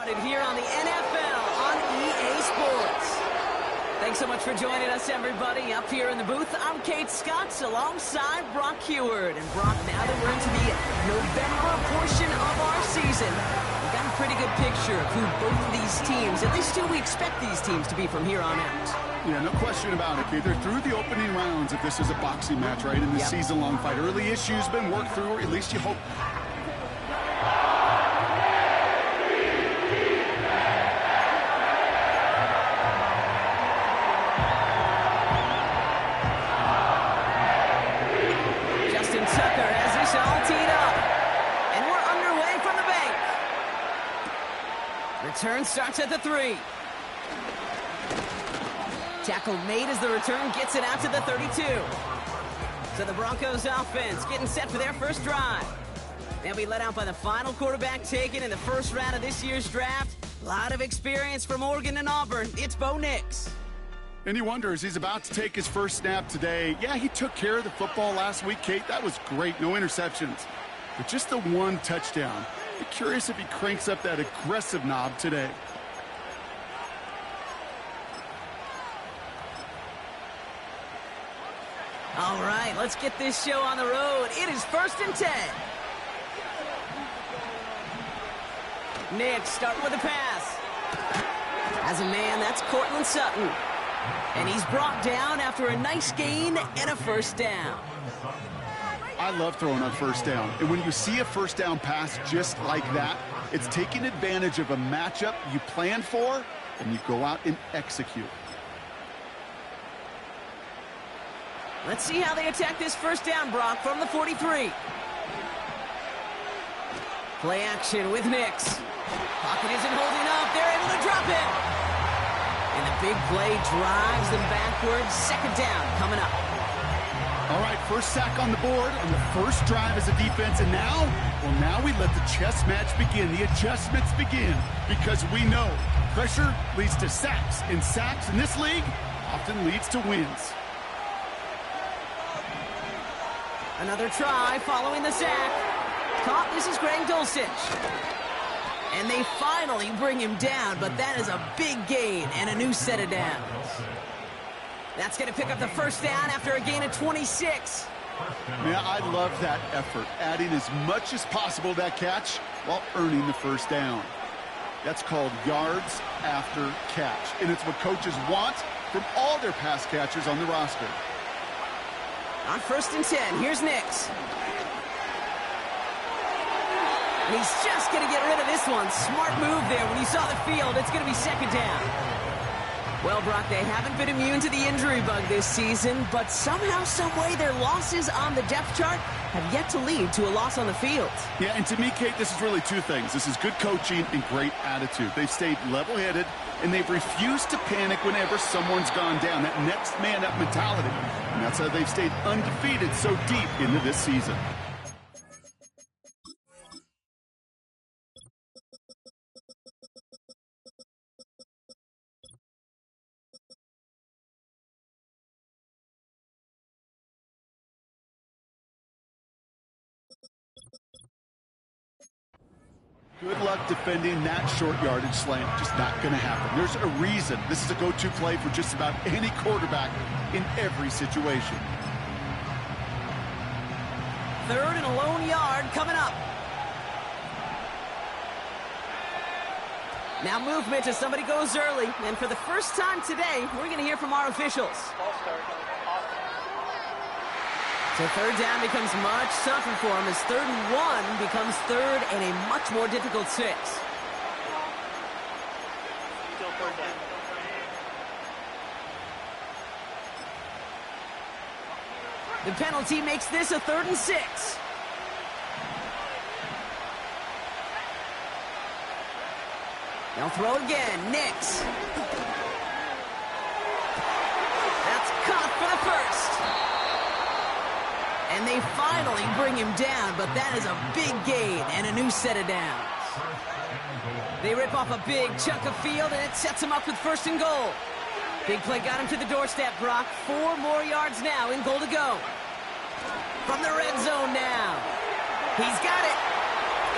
Here on the NFL on EA Sports. Thanks so much for joining us, everybody. Up here in the booth, I'm Kate Scotts alongside Brock Heward. And Brock, now that we're into the November portion of our season, we've got a pretty good picture of who both of these teams, at least who we expect these teams to be from here on out. Yeah, no question about it, Kate. They're through the opening rounds if this is a boxing match, right? In the season-long fight. Early issues been worked through, or at least you hope. Return starts at the 3. Tackle made as the return gets it out to the 32. So the Broncos offense getting set for their first drive. They'll be led out by the final quarterback taken in the first round of this year's draft. A lot of experience from Oregon and Auburn. It's Bo Nix. And he wonders, he's about to take his first snap today. Yeah, he took care of the football last week, Kate. That was great. No interceptions. But just the one touchdown. I'm curious if he cranks up that aggressive knob today. All right, let's get this show on the road. It is 1st and 10. Nick starting with a pass. As a man, that's Cortland Sutton. And he's brought down after a nice gain and a first down. I love throwing on first down. And when you see a first down pass just like that, it's taking advantage of a matchup you plan for, and you go out and execute. Let's see how they attack this first down, Brock, from the 43. Play action with Nix. Pocket isn't holding up. They're able to drop it. And the big play drives them backwards. Second down coming up. All right, first sack on the board on the first drive as a defense, and now we let the chess match begin. The adjustments begin because we know pressure leads to sacks, and sacks in this league often leads to wins. Another try following the sack. Caught, this is Greg Dulcich. And they finally bring him down, but that is a big gain and a new set of downs. That's going to pick up the first down after a gain of 26. Man, I love that effort, adding as much as possible to that catch while earning the first down. That's called yards after catch, and it's what coaches want from all their pass catchers on the roster. On 1st and 10, here's Nix. And he's just going to get rid of this one. Smart move there. When you saw the field, it's going to be second down. Well, Brock, they haven't been immune to the injury bug this season, but somehow, someway, their losses on the depth chart have yet to lead to a loss on the field. Yeah, and to me, Kate, this is really two things. This is good coaching and great attitude. They've stayed level-headed, and they've refused to panic whenever someone's gone down. That next man-up mentality. And that's how they've stayed undefeated so deep into this season. Good luck defending that short yardage slant. Just not going to happen. There's a reason. This is a go-to play for just about any quarterback in every situation. 3rd and a lone yard coming up. Now movement as somebody goes early. And for the first time today, we're going to hear from our officials. So third down becomes much tougher for him as 3rd and 1 becomes 3rd and a much more difficult 6. Still 3rd down. The penalty makes this a 3rd and 6. They'll throw again. Nix. That's caught for the first. And they finally bring him down, but that is a big gain and a new set of downs. They rip off a big chunk of field, and it sets him up with 1st and goal. Big play got him to the doorstep, Brock. 4 more yards now in goal to go. From the red zone now. He's got it.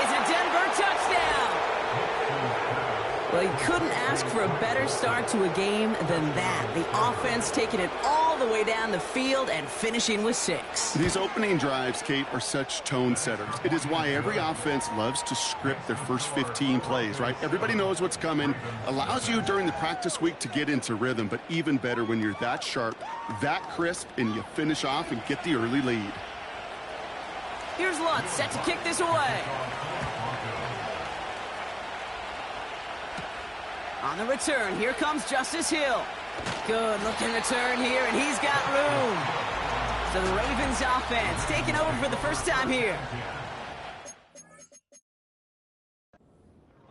It's a Denver touchdown. Well, you couldn't ask for a better start to a game than that. The offense taking it all the way down the field and finishing with 6. These opening drives, Kate, are such tone setters. It is why every offense loves to script their first 15 plays, right? Everybody knows what's coming. Allows you during the practice week to get into rhythm, but even better when you're that sharp, that crisp, and you finish off and get the early lead. Here's Lutz set to kick this away. On the return, here comes Justice Hill. Good looking return here, and he's got room. So the Ravens offense taking over for the first time here.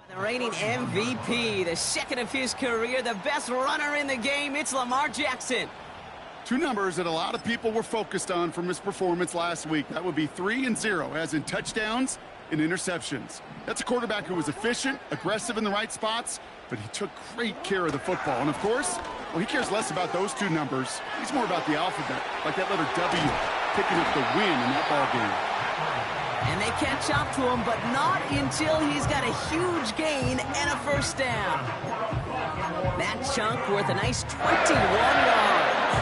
The reigning MVP, the second of his career, the best runner in the game, it's Lamar Jackson. 2 numbers that a lot of people were focused on from his performance last week. That would be 3 and 0, as in touchdowns and interceptions. That's a quarterback who was efficient, aggressive in the right spots, but he took great care of the football. And of course, well, he cares less about those 2 numbers. He's more about the alphabet, like that letter W, picking up the win in that ball game. And they catch up to him, but not until he's got a huge gain and a first down. That chunk worth a nice 21 yards.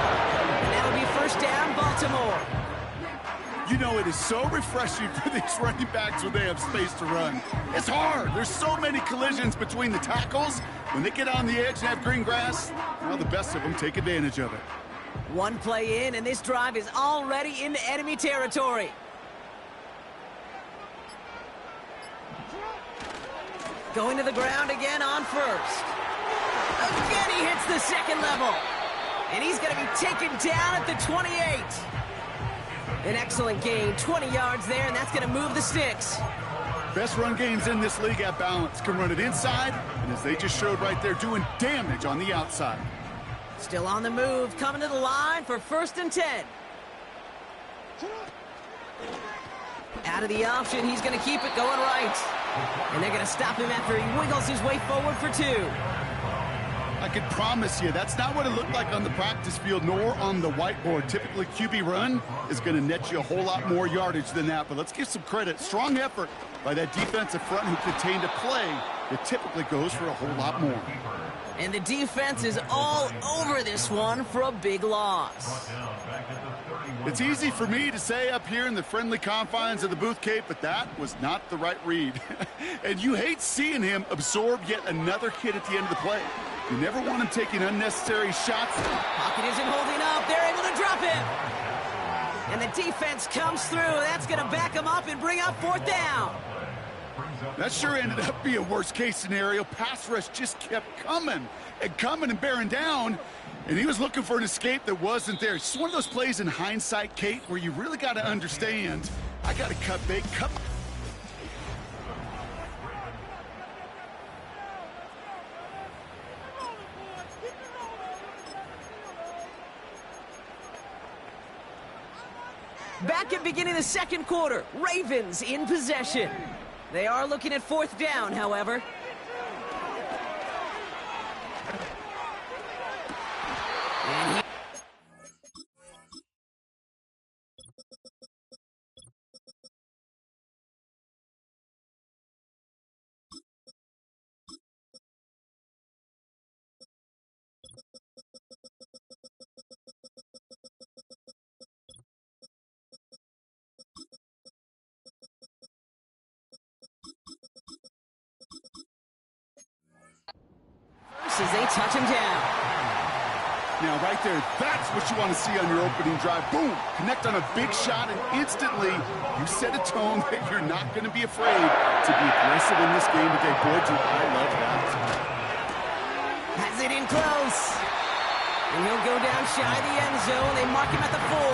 And that'll be first down, Baltimore. You know, it is so refreshing for these running backs when they have space to run. It's hard. There's so many collisions between the tackles. When they get on the edge and have green grass, well, the best of them take advantage of it. One play in, and this drive is already into enemy territory. Going to the ground again on first. Again, he hits the second level. And he's going to be taken down at the 28. An excellent gain, 20 yards there, and that's going to move the sticks. Best run games in this league at balance. Can run it inside, and as they just showed right there, doing damage on the outside. Still on the move, coming to the line for 1st and 10. Out of the option, he's going to keep it going right. And they're going to stop him after he wiggles his way forward for 2. I can promise you, that's not what it looked like on the practice field nor on the whiteboard. Typically, QB run is going to net you a whole lot more yardage than that. But let's give some credit. Strong effort by that defensive front who contained a play that typically goes for a whole lot more. And the defense is all over this one for a big loss. It's easy for me to say up here in the friendly confines of the Booth Cape, but that was not the right read. And you hate seeing him absorb yet another hit at the end of the play. You never want him taking unnecessary shots. Pocket isn't holding up. They're able to drop him. And the defense comes through. That's going to back him up and bring up 4th down. That sure ended up being a worst-case scenario. Pass rush just kept coming and bearing down. And he was looking for an escape that wasn't there. It's one of those plays in hindsight, Kate, where you really got to understand, I got to cut bait, cut. Back at beginning the second quarter, Ravens in possession. They are looking at 4th down, however. And as they touch him down. Now, right there, that's what you want to see on your opening drive. Boom! Connect on a big shot, and instantly you set a tone that you're not going to be afraid to be aggressive in this game today. Boy, do I love that. Has it in close. And he'll go down shy of the end zone. They mark him at the 4.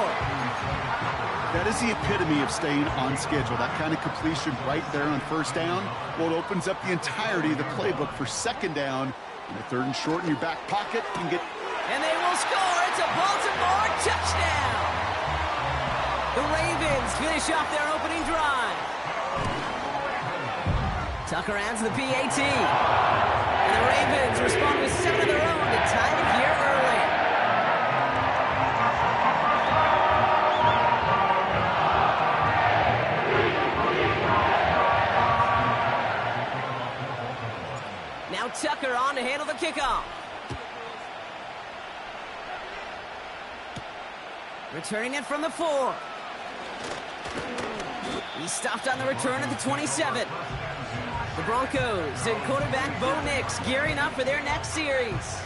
That is the epitome of staying on schedule. That kind of completion right there on 1st down. Well, it opens up the entirety of the playbook for 2nd down. And a 3rd and short in your back pocket. You can get. And they will score. It's a Baltimore touchdown. The Ravens finish off their opening drive. Tucker adds the PAT. And the Ravens respond with 7 of their own to tie it here early. Now Now Tucker on to handle the kickoff. Returning it from the 4. He's stopped on the return at the 27. The Broncos and quarterback Bo Nix gearing up for their next series.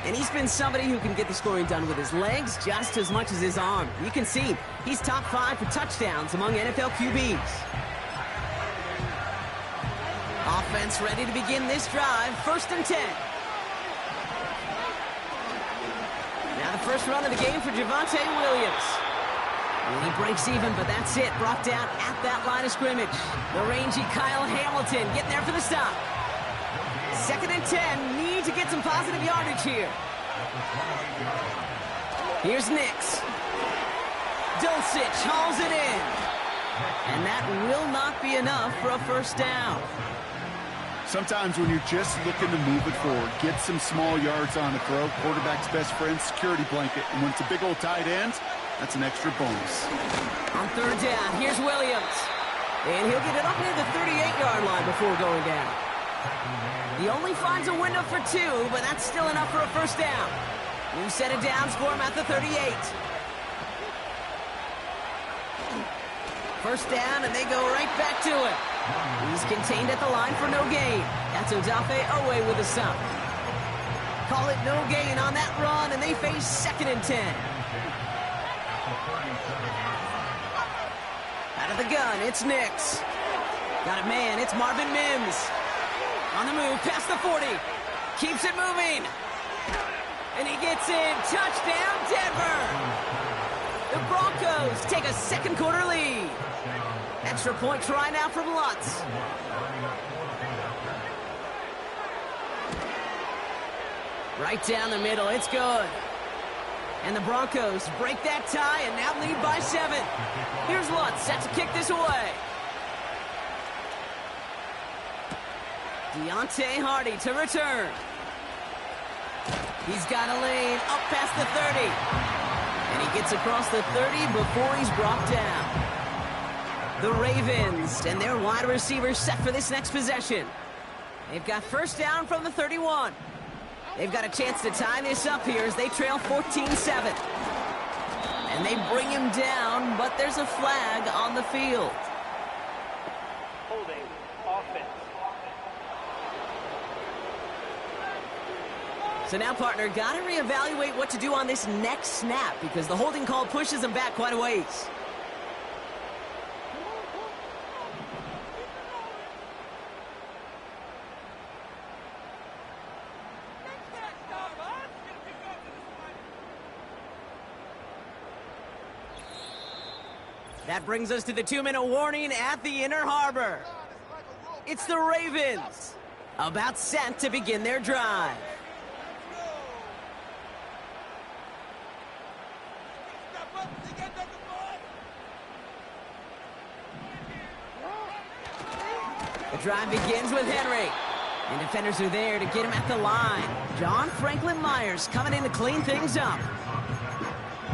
And he's been somebody who can get the scoring done with his legs just as much as his arm. You can see he's top 5 for touchdowns among NFL QBs. Offense ready to begin this drive. 1st and 10. Now the first run of the game for Javonte Williams. And he breaks even, but that's it. Brought down at that line of scrimmage. The rangy Kyle Hamilton getting there for the stop. 2nd and 10. Need to get some positive yardage here. Here's Nix. Dulcich hauls it in. And that will not be enough for a first down. Sometimes when you're just looking to move it forward, get some small yards on the throw, quarterback's best friend, security blanket. And when it's a big old tight end, that's an extra bonus. On 3rd down, here's Williams. And he'll get it up near the 38-yard line before going down. He only finds a window for 2, but that's still enough for a first down. New set of downs for him at the 38. First down, and they go right back to it. He's contained at the line for no gain. That's Odafe Owe with a stop. Call it no gain on that run, and they face 2nd and 10. Out of the gun, it's Nix. Got a man, it's Marvin Mims. On the move, past the 40. Keeps it moving. And he gets in. Touchdown, Denver. The Broncos take a second quarter lead. Extra point try now from Lutz. Right down the middle, it's good. And the Broncos break that tie and now lead by 7. Here's Lutz set to kick this away. Deontay Hardy to return. He's got a lane up past the 30. And he gets across the 30 before he's brought down. The Ravens and their wide receivers set for this next possession. They've got first down from the 31. They've got a chance to tie this up here as they trail 14-7. And they bring him down, but there's a flag on the field. Holding. Offense. So now, partner, got to reevaluate what to do on this next snap because the holding call pushes him back quite a ways. That brings us to the 2-minute warning at the Inner Harbor. It's the Ravens, about set to begin their drive. The drive begins with Henry. And defenders are there to get him at the line. John Franklin Myers coming in to clean things up.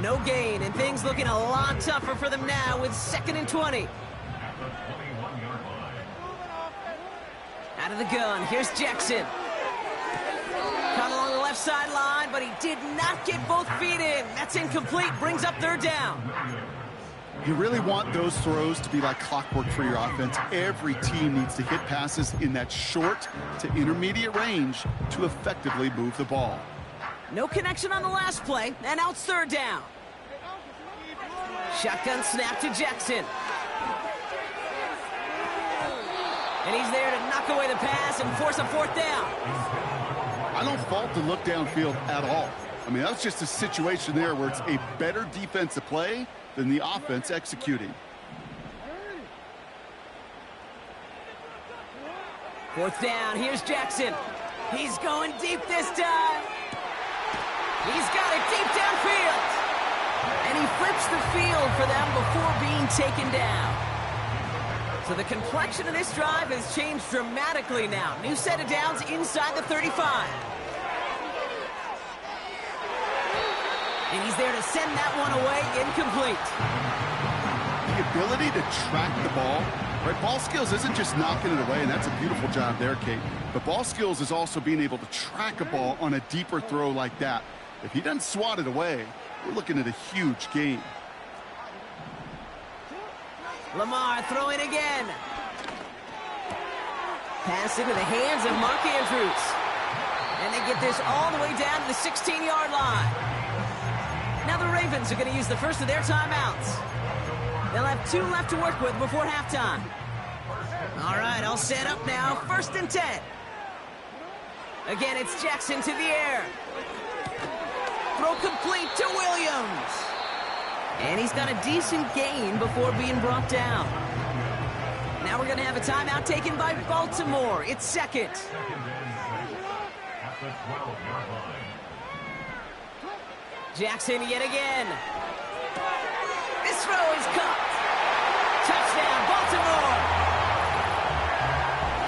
No gain, and things looking a lot tougher for them now with 2nd and 20. Out of the gun, here's Jackson. Caught along the left sideline, but he did not get both feet in. That's incomplete, brings up 3rd down. You really want those throws to be like clockwork for your offense. Every team needs to hit passes in that short to intermediate range to effectively move the ball. No connection on the last play, and now it's 3rd down. Shotgun snap to Jackson. And he's there to knock away the pass and force a 4th down. I don't fault the look downfield at all. I mean, that's just a situation there where it's a better defensive play than the offense executing. 4th down, here's Jackson. He's going deep this time. He's got it deep downfield. And he flips the field for them before being taken down. So the complexion of this drive has changed dramatically now. New set of downs inside the 35. And he's there to send that one away incomplete. The ability to track the ball Right, ball skills isn't just knocking it away, and that's a beautiful job there, Kate. But ball skills is also being able to track a ball on a deeper throw like that. If he doesn't swat it away, we're looking at a huge gain. Lamar throwing again. Pass into the hands of Mark Andrews. And they get this all the way down to the 16-yard line. Now the Ravens are going to use the first of their timeouts. They'll have 2 left to work with before halftime. All right, all set up now. 1st and 10. Again, it's Jackson to the air. Throw complete to Williams. And he's got a decent gain before being brought down. Now we're going to have a timeout taken by Baltimore. It's 2nd. Jackson yet again. This throw is caught. Touchdown, Baltimore.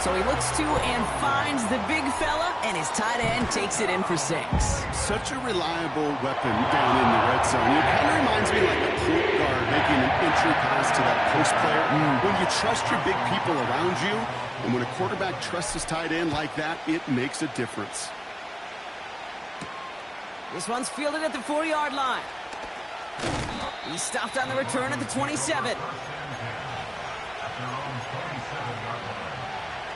So he looks to and finds the big fella, and his tight end takes it in for 6. Such a reliable weapon down in the red zone. It kind of reminds me like a point guard making an entry pass to that post player. When you trust your big people around you, and when a quarterback trusts his tight end like that, it makes a difference. This one's fielded at the 4-yard line. He stopped on the return at the 27.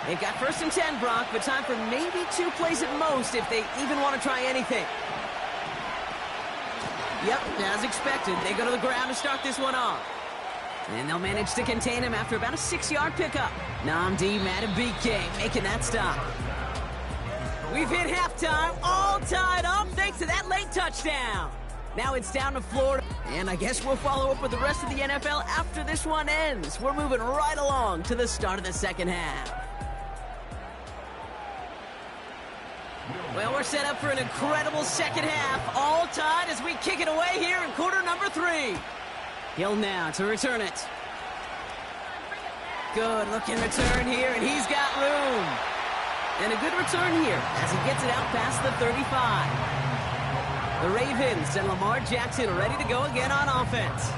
They've got 1st and 10, Brock, but time for maybe 2 plays at most if they even want to try anything. Yep, as expected, they go to the ground to start this one off. And they'll manage to contain him after about a 6-yard pickup. Nnamdi Madubuike making that stop. We've hit halftime, all tied up thanks to that late touchdown. Now it's down to Florida, and I guess we'll follow up with the rest of the NFL after this one ends. We're moving right along to the start of the 2nd half. Well, we're set up for an incredible 2nd half, all tied as we kick it away here in quarter number 3. Hill now to return it. Good looking return here, and he's got room. And a good return here as he gets it out past the 35. The Ravens and Lamar Jackson are ready to go again on offense.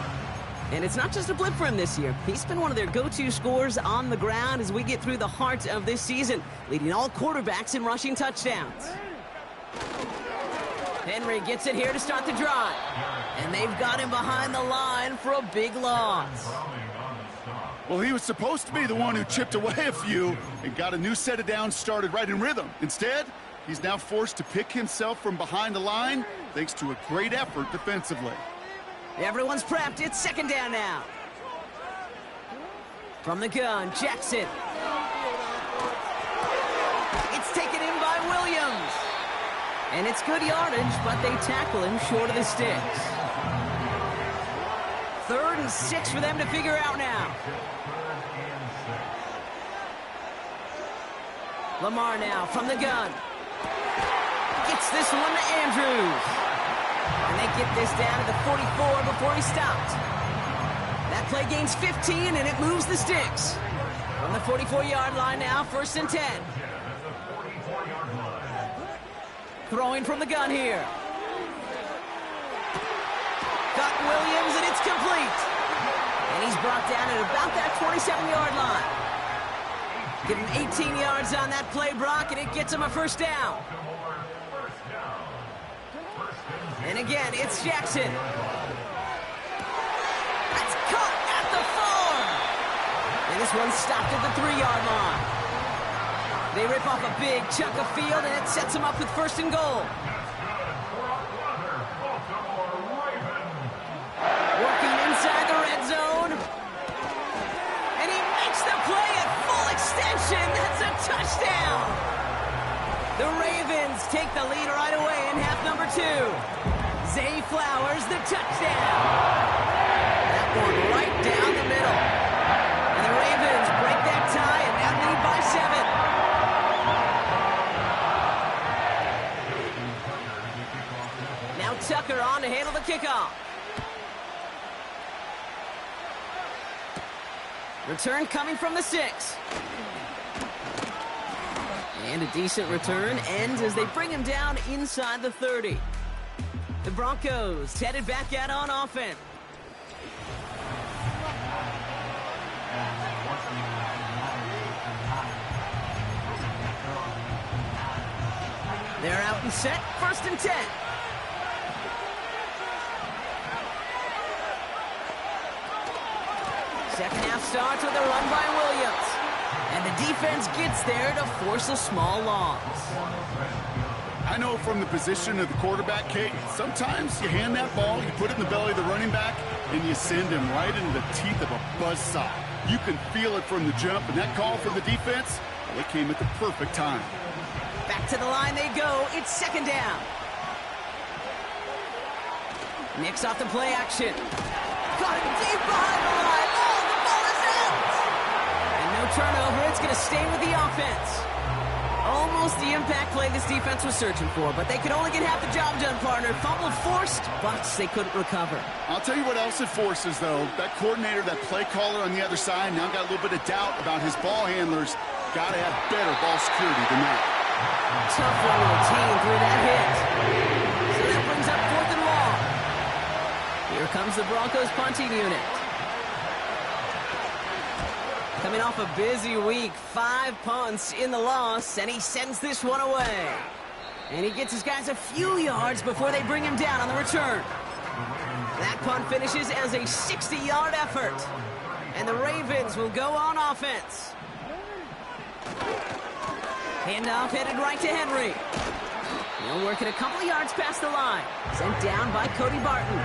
And it's not just a blip for him this year. He's been one of their go-to scorers on the ground as we get through the heart of this season, leading all quarterbacks in rushing touchdowns. Henry gets it here to start the drive. And they've got him behind the line for a big loss. Well, he was supposed to be the one who chipped away a few and got a new set of downs started right in rhythm. Instead, he's now forced to pick himself from behind the line thanks to a great effort defensively. Everyone's prepped. It's 2nd down now. From the gun, Jackson. It's taken in by Williams. And it's good yardage, but they tackle him short of the sticks. 3rd and 6 for them to figure out now. Lamar now from the gun. Gets this one to Andrews. And they get this down to the 44 before he stopped. That play gains 15, and it moves the sticks. From the 44-yard line now, 1st and 10. Throwing from the gun here. Got Williams, and it's complete. And he's brought down at about that 27-yard line. Give him 18 yards on that play, Brock, and it gets him a 1st down. And again, it's Jackson. That's caught at the 4. And this one's stopped at the 3-yard line. They rip off a big chunk of field, and it sets them up with 1st and goal. Working inside the red zone. And he makes the play at full extension. That's a touchdown. The Ravens take the lead right away in half number 2. Zay Flowers, the touchdown. That one right down the middle. And the Ravens break that tie and now lead by 7. Now Tucker on to handle the kickoff. Return coming from the 6. And a decent return ends as they bring him down inside the 30. The Broncos headed back out on offense. and set, 1st and 10. Second half starts with a run by Williams. And the defense gets there to force a small loss. I know from the position of the quarterback, Kate, sometimes you hand that ball, you put it in the belly of the running back, and you send him right into the teeth of a buzzsaw. You can feel it from the jump, and that call for the defense, well, it came at the perfect time. Back to the line they go. It's 2nd down. Nicks off the play action. Got it deep behind the line. Oh, the ball is out! And no turnover. It's going to stay with the offense. Almost the impact play this defense was searching for, but they could only get half the job done, partner. Fumble forced, but they couldn't recover. I'll tell you what else it forces, though. That coordinator, that play caller on the other side, now got a little bit of doubt about his ball handlers. Got to have better ball security than that. Tough one to retain through that hit. So that brings up 4th and long. Here comes the Broncos punting unit. Coming off a busy week, 5 punts in the loss, and he sends this one away. And he gets his guys a few yards before they bring him down on the return. That punt finishes as a 60-yard effort. And the Ravens will go on offense. Handoff headed right to Henry. He'll work it a couple of yards past the line. Sent down by Cody Barton.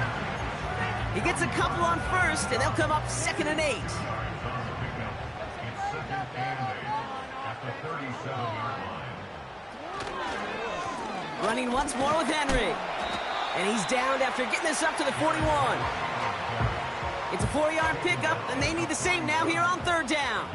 He gets a couple on 1st, and they'll come up 2nd and 8. Running once more with Henry. And he's downed after getting this up to the 41. It's a 4-yard pickup, and they need the same now here on 3rd down.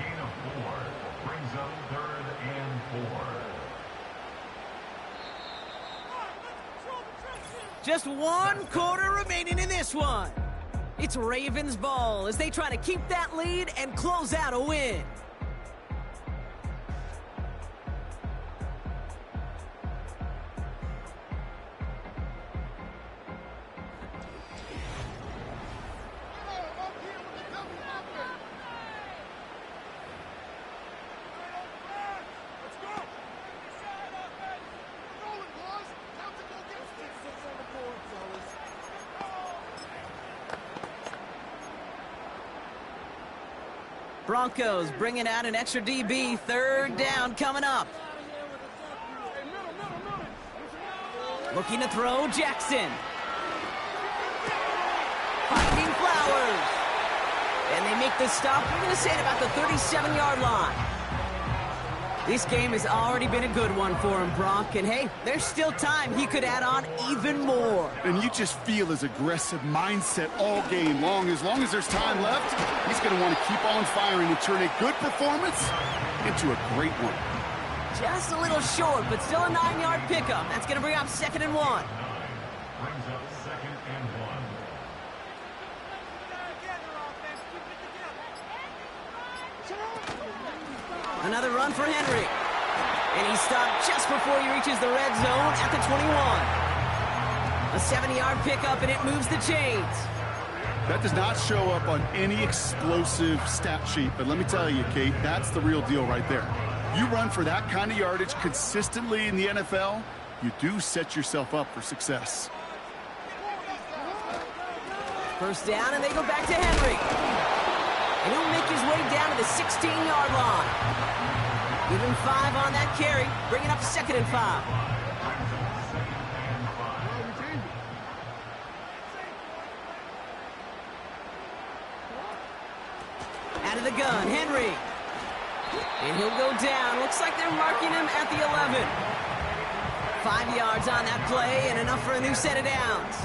Just 1 quarter remaining in this one. It's Ravens ball as they try to keep that lead and close out a win. Broncos bringing out an extra DB. 3rd down coming up. Looking to throw, Jackson. Finding Flowers. And they make the stop. We're going to say it about the 37-yard line. This game has already been a good one for him, Brock. And hey, there's still time. He could add on even more. And you just feel his aggressive mindset all game long. As there's time left, he's going to want to keep on firing and turn a good performance into a great one. Just a little short, but still a 9-yard pickup. That's going to bring up 2nd and 1. Another run for Henry. And he stopped just before he reaches the red zone at the 21. A 70-yard pickup, and it moves the chains. That does not show up on any explosive stat sheet, but let me tell you, Kate, that's the real deal right there. You run for that kind of yardage consistently in the NFL, you do set yourself up for success. 1st down, and they go back to Henry. And he'll make his way down to the 16-yard line. Give him 5 on that carry, bringing up 2nd and 5. Out of the gun, Henry. And he'll go down. Looks like they're marking him at the 11. 5 yards on that play and enough for a new set of downs.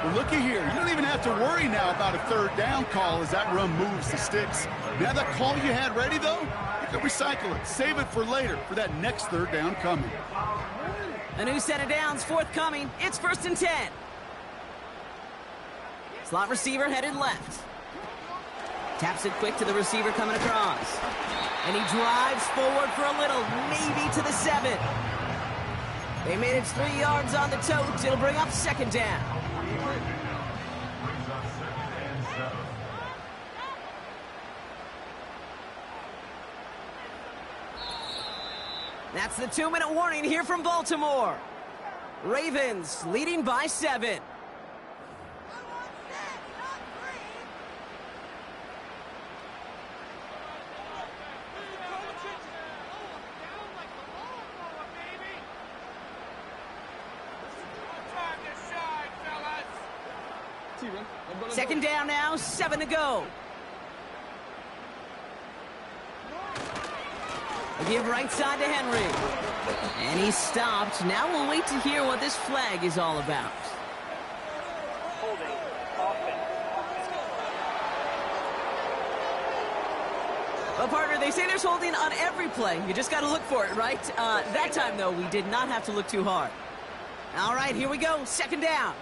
Well, looky here. You don't even have to worry now about a 3rd down call as that run moves the sticks. Now that call you had ready, though, you can recycle it. Save it for later for that next 3rd down coming. A new set of downs forthcoming. It's 1st and 10. Slot receiver headed left. Taps it quick to the receiver coming across. And he drives forward for a little, maybe to the 7. They made it 3 yards on the totes. It'll bring up 2nd down. That's the 2-minute warning here from Baltimore. Ravens leading by 7. Second down now, 7 to go. A give right side to Henry. And he's stopped. Now we'll wait to hear what this flag is all about. Holding. Offense. Well, partner, they say there's holding on every play. You just got to look for it, right? That time, though, we did not have to look too hard. All right, here we go. Second down.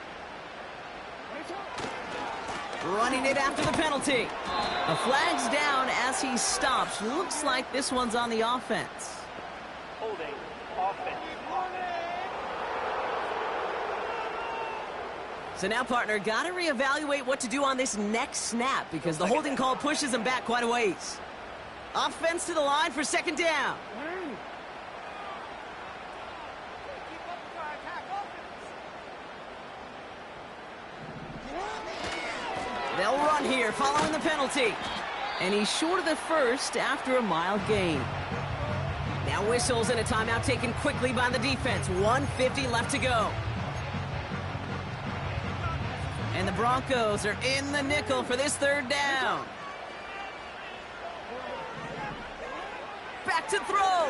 Running it after the penalty. The flag's down as he stops. Looks like this one's on the offense. Holding. Offense. So now, partner, got to reevaluate what to do on this next snap because the holding call pushes him back quite a ways. Offense to the line for second down. They'll run here following the penalty. And he's short of the first after a mile gain. Now whistles and a timeout taken quickly by the defense. 1:50 left to go. And the Broncos are in the nickel for this third down. Back to throw.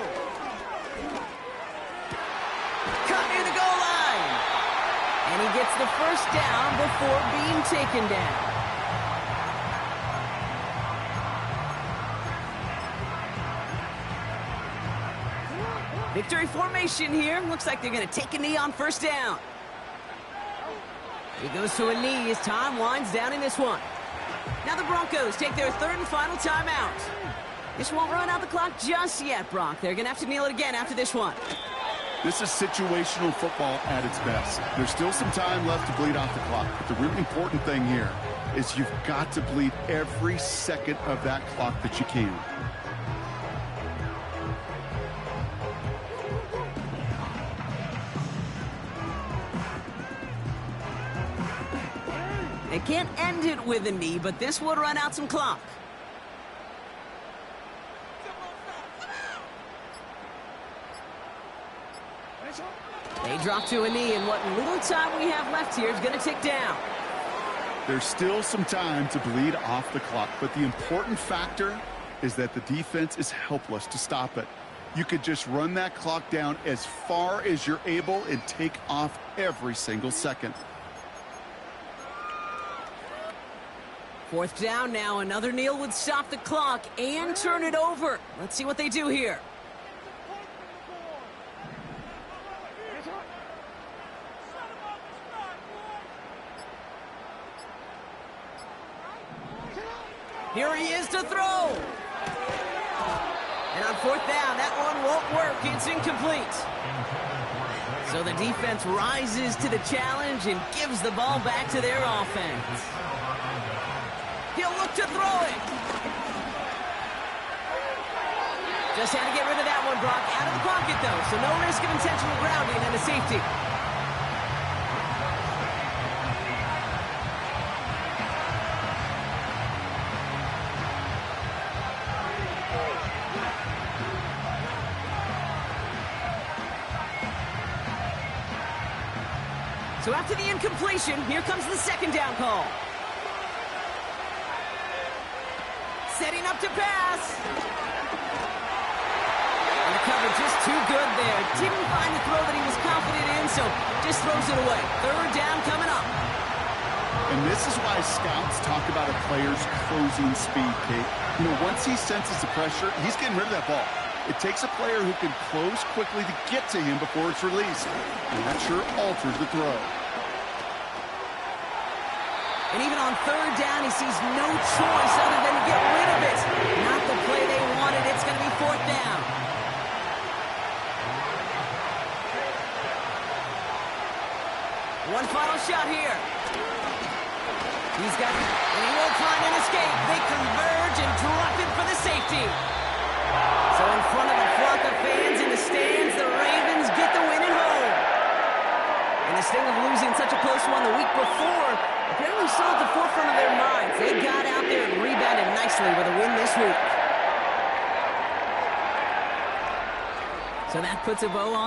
Cut near the goal line. And he gets the first down before being taken down. Victory formation here. Looks like they're going to take a knee on first down. He goes to a knee as time winds down in this one. Now the Broncos take their third and final timeout. This won't run out the clock just yet, Brock. They're going to have to kneel it again after this one. This is situational football at its best. There's still some time left to bleed off the clock. But the really important thing here is you've got to bleed every second of that clock that you can. They can't end it with a knee, but this would run out some clock. They drop to a knee, and what little time we have left here is going to tick down. There's still some time to bleed off the clock, but the important factor is that the defense is helpless to stop it. You could just run that clock down as far as you're able and take off every single second. Fourth down now. Another kneel would stop the clock and turn it over. Let's see what they do here. Here he is to throw. And on fourth down, that one won't work. It's incomplete. So the defense rises to the challenge and gives the ball back to their offense. He'll look to throw it. Just had to get rid of that one, Brock. Out of the pocket, though, so no risk of intentional grounding and a safety. So after the incompletion, here comes the second down call. Setting up to pass. And the cover just too good there. Didn't find the throw that he was confident in, so just throws it away. Third down coming up. And this is why scouts talk about a player's closing speed, Kate. You know, once he senses the pressure, he's getting rid of that ball. It takes a player who can close quickly to get to him before it's released. And that sure alters the throw. And even on third down, he sees no choice other than to get rid of it. Not the play they wanted. It's going to be fourth down. One final shot here. He's got it, and he won't find an escape. They converge and drop it for the safety. So in front of a flock of fans in the stands, the Ravens get the win at home. before, apparently still at the forefront of their minds. They got out there and rebounded nicely with a win this week. So that puts a bow on